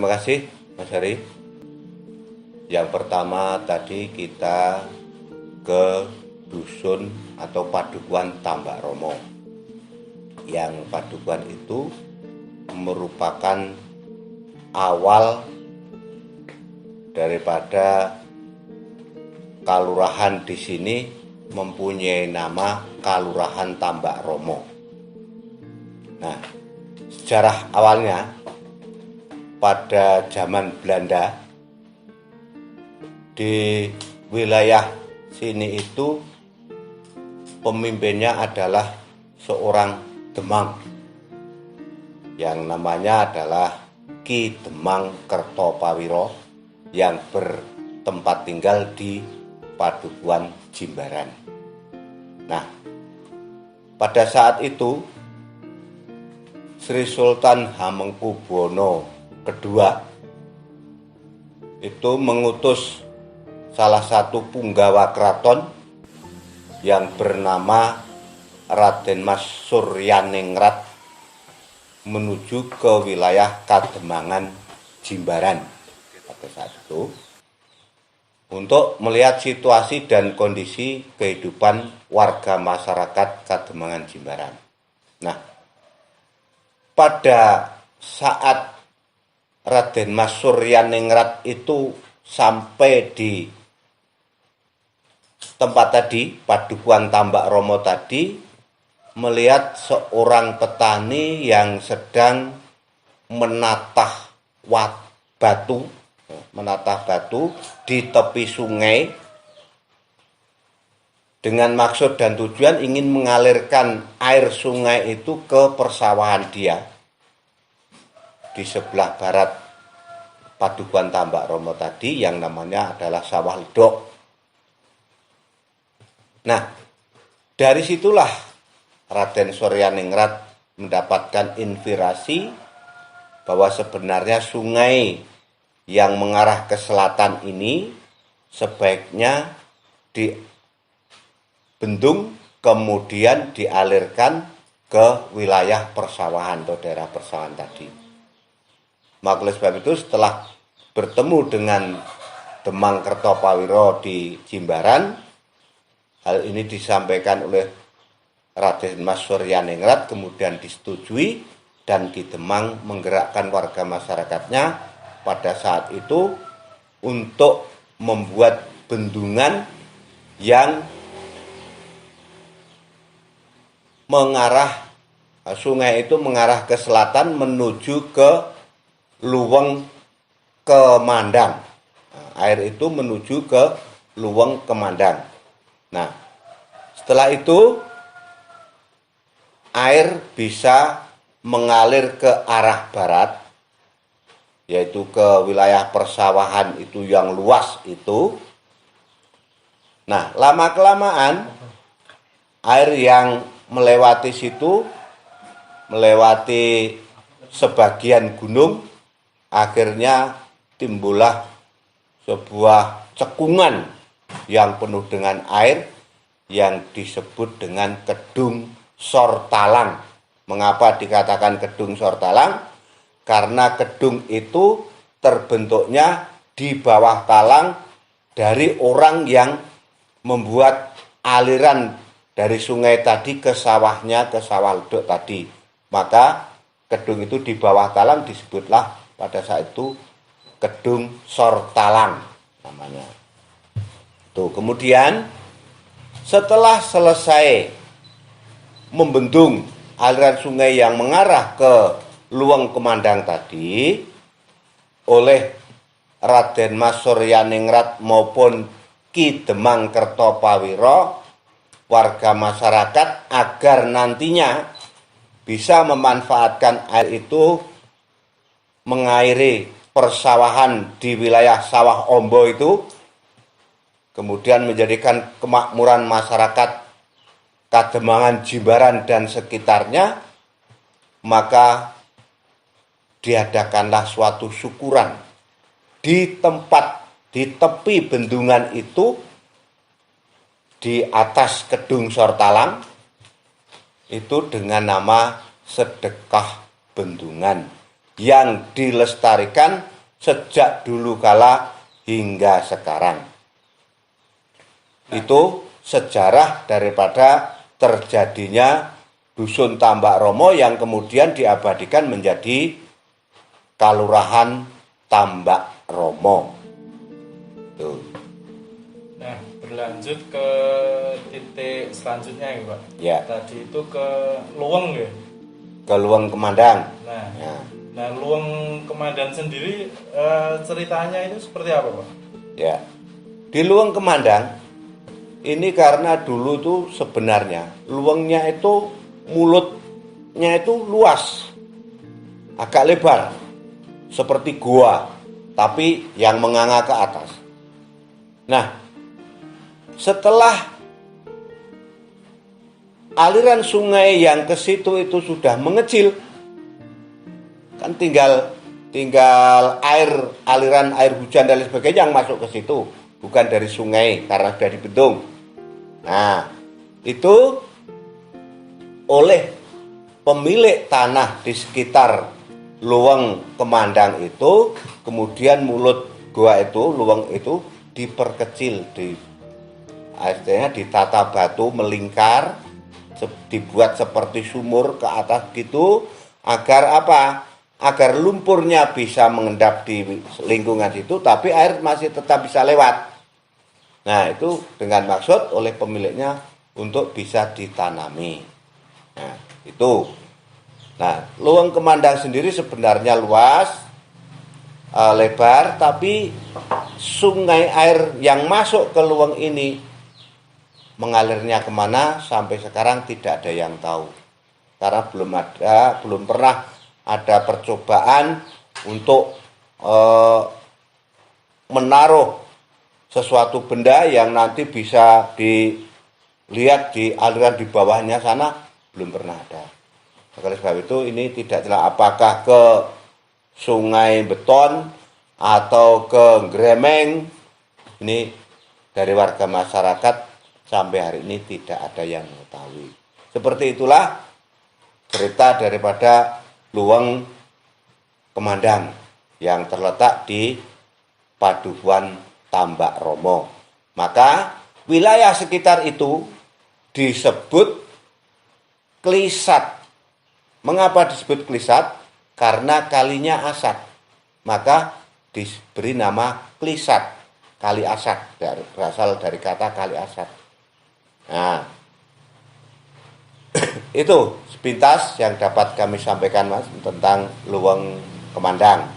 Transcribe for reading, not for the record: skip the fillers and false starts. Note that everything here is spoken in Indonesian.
terima kasih Mas Heri. Yang pertama tadi kita ke dusun atau Padukuhan Tambak Romo. Yang padukuhan itu merupakan awal daripada kalurahan di sini mempunyai nama Kalurahan Tambak Romo. Nah, sejarah awalnya pada zaman Belanda di wilayah sini itu pemimpinnya adalah seorang Demang yang namanya adalah Ki Demang Kertopawiro yang bertempat tinggal di Padukuhan Jimbaran. Nah, pada saat itu Sri Sultan Hamengkubuwono II itu mengutus salah satu punggawa keraton yang bernama Raden Mas Suryaningrat menuju ke wilayah Kademangan Jimbaran pada saat itu untuk melihat situasi dan kondisi kehidupan warga masyarakat Kademangan Jimbaran. Nah, pada saat Raden Mas Suryaningrat itu sampai di tempat tadi, Padukuhan Tambak Romo tadi, melihat seorang petani yang sedang menatah batu di tepi sungai dengan maksud dan tujuan ingin mengalirkan air sungai itu ke persawahan dia di sebelah barat Padukuhan Tambak Romo tadi yang namanya adalah Sawah Ledok. Nah, dari situlah Raden Suryaningrat mendapatkan inspirasi bahwa sebenarnya sungai yang mengarah ke selatan ini sebaiknya dibendung kemudian dialirkan ke wilayah persawahan atau daerah persawahan tadi. Maka oleh sebab itu setelah bertemu dengan Demang Kertopawiro di Jimbaran, hal ini disampaikan oleh Raden Mas Suryaningrat, kemudian disetujui dan Ki Demang menggerakkan warga masyarakatnya pada saat itu untuk membuat bendungan yang mengarah sungai itu mengarah ke selatan menuju ke Luweng Kemandang. Air itu menuju ke Luweng Kemandang. Nah, setelah itu air bisa mengalir ke arah barat, yaitu ke wilayah persawahan itu yang luas itu. Nah, lama-kelamaan air yang melewati situ, melewati sebagian gunung, akhirnya timbullah sebuah cekungan yang penuh dengan air yang disebut dengan Kedung Sortalang. Mengapa dikatakan Kedung Sortalang? Karena kedung itu terbentuknya di bawah talang dari orang yang membuat aliran dari sungai tadi ke sawahnya, ke Sawah Ledok tadi. Maka kedung itu di bawah talang disebutlah pada saat itu Kedung Sortalang namanya. Tuh, kemudian setelah selesai membendung aliran sungai yang mengarah ke Luweng Kemandang tadi oleh Raden Mas Suryaningrat maupun Ki Demang Kertopawiro, warga masyarakat agar nantinya bisa memanfaatkan air itu mengairi persawahan di wilayah Sawah Ombo itu, kemudian menjadikan kemakmuran masyarakat Kademangan Jimbaran dan sekitarnya, maka diadakanlah suatu syukuran di tepi bendungan itu, di atas Kedung Sortalang itu, dengan nama Sedekah Bendungan yang dilestarikan sejak dulu kala hingga sekarang. Itu sejarah daripada terjadinya Dusun Tambak Romo yang kemudian diabadikan menjadi Kalurahan Tambak Romo. Tuh. Nah, berlanjut ke titik selanjutnya ya Pak. Ya. Tadi itu ke Luweng ya. Ke Luweng Kemandang. Nah, Ya. nah Luweng Kemandang sendiri ceritanya itu seperti apa Pak? Ya. Di Luweng Kemandang ini karena dulu tuh sebenarnya luwengnya itu mulutnya itu luas, agak lebar, seperti gua, tapi yang menganga ke atas. Nah, setelah aliran sungai yang ke situ itu sudah mengecil, kan tinggal aliran air hujan dan lain sebagainya yang masuk ke situ, bukan dari sungai karena sudah dibendung. Nah, itu oleh pemilik tanah di sekitar Luweng Kemandang itu, kemudian mulut gua itu, luweng itu diperkecil, artinya ditata batu melingkar, dibuat seperti sumur ke atas gitu, agar apa? Agar lumpurnya bisa mengendap di lingkungan situ, tapi air masih tetap bisa lewat. Nah, itu dengan maksud oleh pemiliknya untuk bisa ditanami. Nah, itu. Nah, Luweng Kemandang sendiri sebenarnya luas, lebar, tapi sungai air yang masuk ke luweng ini mengalirnya kemana sampai sekarang tidak ada yang tahu. Karena belum pernah ada percobaan untuk menaruh sesuatu benda yang nanti bisa dilihat di aliran di bawahnya sana, belum pernah ada. Oleh sebab itu ini tidak jelas apakah ke Sungai Beton atau ke Gremeng. Ini dari warga masyarakat sampai hari ini tidak ada yang mengetahui. Seperti itulah cerita daripada Luweng Kemandang yang terletak di Padukuhan Tambak Romo. Maka wilayah sekitar itu disebut Klisat. Mengapa disebut Klisat? Karena kalinya Asat. Maka diberi nama Klisat, Kali Asat, berasal dari kata Kali Asat. Nah, itu sepintas yang dapat kami sampaikan Mas tentang Luweng Kemandang.